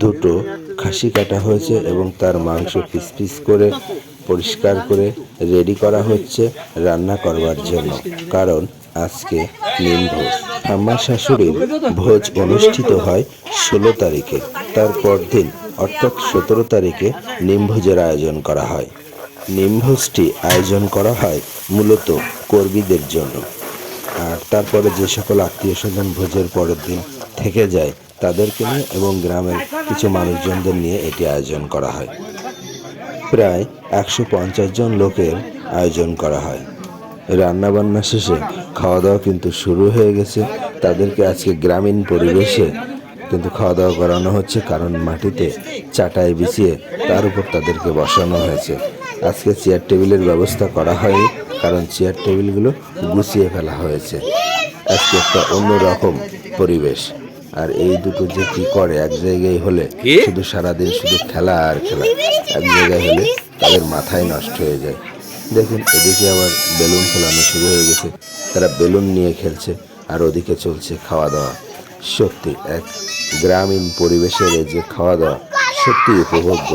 দুটো খাসি কাটা হয়েছে এবং তার মাংস পিস পিস করে পরিষ্কার করে রেডি করা হচ্ছে রান্না করবার জন্য, কারণ আজকে নিমভোজ। ঠাম্মার শাশুড়ির ভোজ অনুষ্ঠিত হয় 16 তারিখে, তারপর দিন অর্থাৎ 17 তারিখে নিমভোজের আয়োজন করা হয়। নিমভোজটি আয়োজন করা হয় মূলত কর্মীদের জন্য, আর তারপরে যে সকল আত্মীয় স্বজন ভোজের পরের দিন থেকে যায় তাদেরকে নিয়ে এবং গ্রামের কিছু মানুষজনদের নিয়ে এটি আয়োজন করা হয়। প্রায় 150 জন লোকের আয়োজন করা হয়। রান্নাবান্না শেষে খাওয়া দাওয়া কিন্তু শুরু হয়ে গেছে। তাদেরকে আজকে গ্রামীণ পরিবেশে কিন্তু খাওয়া দাওয়া করানো হচ্ছে, কারণ মাটিতে চাটাই বিছিয়ে তার উপর তাদেরকে বসানো হয়েছে। আজকে চেয়ার টেবিলের ব্যবস্থা করা হয়নি, কারণ চেয়ার টেবিলগুলো গুছিয়ে ফেলা হয়েছে। আজকে একটা অন্যরকম পরিবেশ। আর এই দুটো যে কি করে এক জায়গায় হলে, শুধু সারাদিন শুধু খেলা আর খেলা, এক জায়গায় হলে তাদের মাথায় নষ্ট হয়ে যায়। দেখুন, এদিকে আবার বেলুন ফেলানো শুরু হয়ে গেছে, তারা বেলুন নিয়ে খেলছে, আর ওদিকে চলছে খাওয়া দাওয়া। সত্যি এক গ্রামীণ পরিবেশের এই যে খাওয়া দাওয়া সত্যি উপভোগ্য।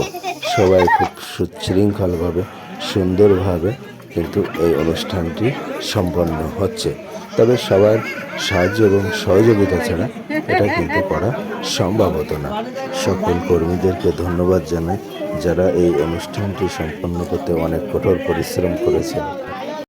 সবাই খুব সুশৃঙ্খলভাবে সুন্দরভাবে কিন্তু এই অনুষ্ঠানটি সম্পন্ন হচ্ছে। তবে সবার সাহায্য এবং সহযোগিতা ছাড়া এটা কিন্তু করা সম্ভব হতো না। সকল কর্মীদেরকে ধন্যবাদ জানাই, যারা এই অনুষ্ঠানটি সম্পন্ন করতে অনেক কঠোর পরিশ্রম করেছেন।